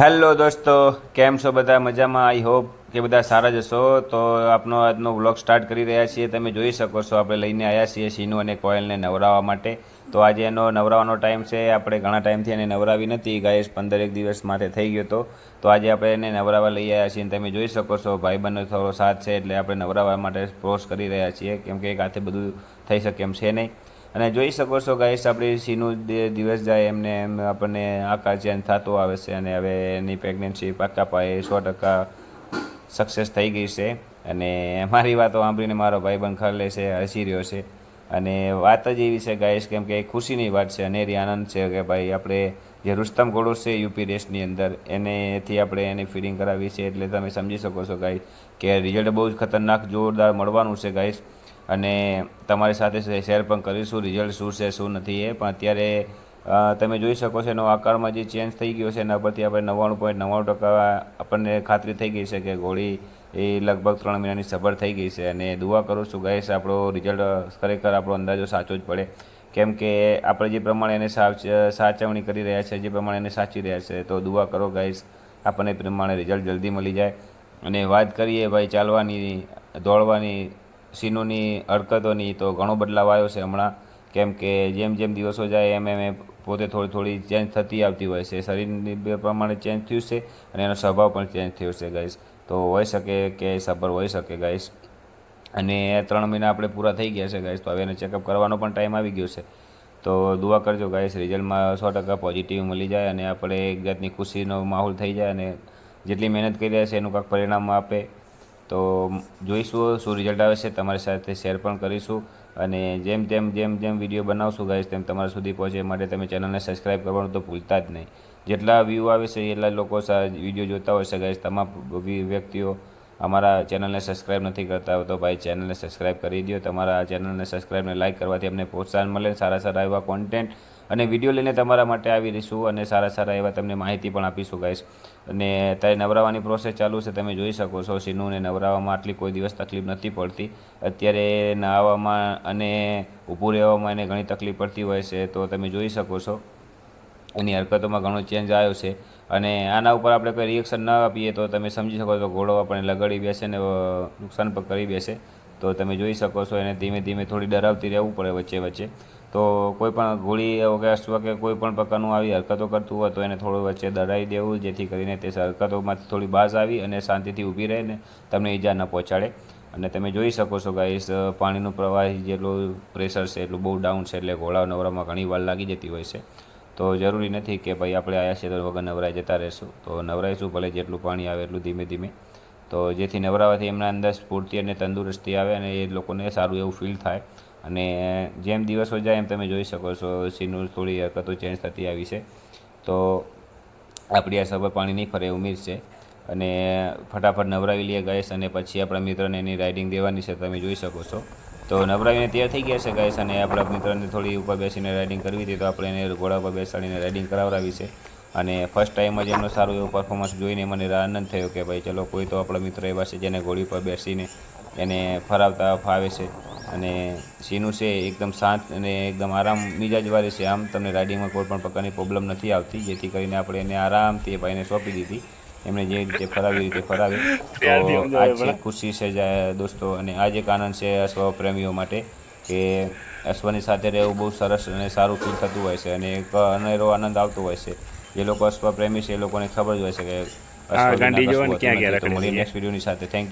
Hello દોસ્તો, કેમ છો બધા? મજામાં? આઈ હોપ કે બધા સારા જ હશો. તો આપનો આજનો વ્લોગ સ્ટાર્ટ કરી રહ્યા છીએ. તમે જોઈ શકો છો આપણે લઈને આવ્યા છીએ સીનુ અને કોયલને નવરાવવા માટે. તો આજે એનો નવરાવવાનો ટાઈમ છે. આપણે ઘણા ટાઈમથી એને નવરાવી નથી ગાઈસ, 15 દિવસ માટે થઈ ગયો હતો. તો આજે આપણે એને નવરાવવા લઈ આવ્યા છીએ. તમે જોઈ શકો છો ભાઈબંધનો થોડો સાથ છે એટલે આપણે નવરાવવા માટે પ્રોસ કરી રહ્યા છીએ, કેમ કે એક હાથે બધું થઈ શકે એમ છે નહીં. અને જોઈ શકો છો ગાઈસ, આપણી સીનું દિવસ જાય એમને એમ આપણને આકાર ચેન્જ થતો આવે છે. અને હવે એની પ્રેગ્નન્સી પાક્કા પાયે 100% સક્સેસ થઈ ગઈ છે. અને મારી વાતો સાંભળીને મારો ભાઈબંધ ખરલે છે, હસી રહ્યો છે. અને વાત જ એવી છે ગાઈસ, કેમ કે એક ખુશીની વાત છે, અનેરી આનંદ છે કે ભાઈ આપણે જે રુસ્તમ ઘોડો છે યુપી રેસની અંદર એનેથી આપણે એની ફિટિંગ કરાવી છે. એટલે તમે સમજી શકો છો ગાઈસ કે રિઝલ્ટ બહુ જ ખતરનાક જોરદાર મળવાનું છે ગાઈસ. અને તમારી સાથે શેર પણ કરીશું રિઝલ્ટ શું છે શું નથી એ. પણ અત્યારે તમે જોઈ શકો છો એનો આકારમાં જે ચેન્જ થઈ ગયો છે એના પરથી આપણે 99.99% આપણને ખાતરી થઈ ગઈ છે કે ઘોડી એ લગભગ 3 મહિનાની સબર થઈ ગઈ છે. અને દુઆ કરું છું ગાઈસ આપણો રિઝલ્ટ ખરેખર આપણો અંદાજો સાચો જ પડે, કેમ કે આપણે જે પ્રમાણે એને સાચવણી કરી રહ્યા છે, જે પ્રમાણે એને સાચવી રહ્યા છે, તો દુઆ કરો ગાઈસ આપણને પ્રમાણે રિઝલ્ટ જલ્દી મળી જાય. અને વાત કરીએ ભાઈ ચાલવાની, દોડવાની, સીનુની હરકતોની, તો ઘણો બદલાવ આવ્યો છે હમણાં. કેમ કે જેમ જેમ દિવસો જાય એમ એમ પોતે થોડી થોડી ચેન્જ થતી આવતી હોય છે. શરીરની પ્રમાણે ચેન્જ થયું છે અને એનો સ્વભાવ પણ ચેન્જ થયો છે ગાઈસ. તો હોઈ શકે કે સબર હોઈ શકે ગાઈસ. અને 3 મહિના આપણે પૂરા થઈ ગયા છે ગાઈસ, તો હવે એને ચેકઅપ કરવાનો પણ ટાઈમ આવી ગયો છે. તો દુઆ કરજો ગાઈસ રિઝલ્ટમાં 100% પોઝિટિવ મળી જાય અને આપણે એક જાતની ખુશીનો માહોલ થઈ જાય. અને જેટલી મહેનત કરી રહ્યા છે એનું કાંઈક પરિણામ આપે. તો જોઈશું શું રિઝલ્ટ આવે છે, તમારી સાથે શેર પણ કરીશું. અને જેમ જેમ વિડીયો બનાવશું ગાઈસ તેમ તમારા સુધી પહોંચે માટે તમે ચેનલને સબસ્ક્રાઈબ કરવાનું તો ભૂલતા જ નહીં. જેટલા વ્યૂ આવે છે એટલા લોકો વિડીયો જોતા હોય છે ગાઈસ. તમામ વ્યક્તિઓ અમારા ચેનલને સબસ્ક્રાઈબ નથી કરતા, તો ભાઈ ચેનલને સબસ્ક્રાઈબ કરી દો. તમારા ચેનલને સબસ્ક્રાઈબ અને લાઇક કરવાથી અમને પ્રોત્સાહન મળે, સારા સારા એવા કોન્ટેન્ટ અને વિડીયો લઈને તમારા માટે આવી રહીશું અને સારા સારા એવા તમને માહિતી પણ આપીશું ગાઈસ. અને અત્યારે નવરાવવાની પ્રોસેસ ચાલુ છે, તમે જોઈ શકો છો. સીનુને નવરાવવામાં આટલી કોઈ દિવસ તકલીફ નથી પડતી. અત્યારે નહાવામાં અને ઊભું રહેવામાં એને ઘણી તકલીફ પડતી હોય છે, તો તમે જોઈ શકો છો એની હરકતોમાં ઘણો ચેન્જ આવ્યો છે. અને આના ઉપર આપણે કોઈ રિએક્શન ન આપીએ તો તમે સમજી શકો છો ઘોડો આપણે લગાડી બેસે ને નુકસાન પણ કરી બેસે. તો તમે જોઈ શકો છો એને ધીમે ધીમે થોડી ડરાવતી રહેવું પડે વચ્ચે વચ્ચે. તો કોઈ પણ ઘોડી કે અશ્વ કે કોઈ પણ પ્રકારનું આવી હરકતો કરતું હોય તો એને થોડું વચ્ચે ડરાવી દેવું, જેથી કરીને તે હરકતોમાંથી થોડી બાજ આવી અને શાંતિથી ઊભી રહે ને તમને ઈજા ન પહોંચાડે. અને તમે જોઈ શકો છો ગાઈસ પાણીનું પ્રવાહ જેટલું પ્રેશર છે એટલું બહુ ડાઉન છે, એટલે ઘોડા નવરામાં ઘણી વાર લાગી જતી હોય છે. તો જરૂરી નથી કે ભાઈ આપણે આવ્યા છીએ તો વગર નવરાઈ જતા રહીશું. તો નવરાઈશું ભલે જેટલું પાણી આવે એટલું ધીમે ધીમે. તો જેથી નવરાવાથી એમના અંદર સ્ફૂર્તિ અને તંદુરસ્તી આવે અને એ લોકોને સારું એવું ફીલ થાય. અને જેમ દિવસો જાય એમ તમે જોઈ શકો છો સીનું થોડી હરકતો ચેન્જ થતી આવી છે. તો આપણી આ સબર પાણી નહીં ફરે ઉમેર છે. અને ફટાફટ નવરાવી લઈએ ગાઈસ, અને પછી આપણા મિત્રને એની રાઇડિંગ દેવાની છે, તમે જોઈ શકો છો. તો નવરાવીને તૈયાર થઈ ગયા છે ગાઈસ, અને આપણા મિત્રને થોડી ઉપર બેસીને રાઇડિંગ કરવી હતી, તો આપણે એને ઘોડા ઉપર બેસાડીને રાઇડિંગ કરાવડાવી છે. અને ફર્સ્ટ ટાઈમ જ એમનો સારું એવું પરફોર્મન્સ જોઈને મને આનંદ થયો કે ભાઈ ચલો કોઈ તો આપણા મિત્ર એવા છે જેને ઘોડી પર બેસીને એને ફરાવતા ફાવે છે. અને સીનું છે એકદમ શાંત અને એકદમ આરામ મિજાજવાળી છે. આમ તમને રાઇડિંગમાં કોઈ પણ પ્રકારની પ્રોબ્લેમ નથી આવતી, જેથી કરીને આપણે એને આરામથી એ ભાઈને સોંપી દીધી. એમણે જે રીતે ફરાવી રીતે ફરાવે. તો આજ છે ખુશી છે દોસ્તો, અને આજ એક આનંદ છે અશ્વ પ્રેમીઓ માટે કે અશ્વની સાથે રહેવું બહુ સરસ અને સારું ફીલ થતું હોય છે. અને એક અનેરો આનંદ આવતો હોય છે. જે લોકો અશ્વ પ્રેમી છે એ લોકોને ખબર જ હોય છે કે અશ્વ વિના કશું હોતું નથી. તો મળીએ નેક્સ્ટ વિડીયોની સાથે. Thank you.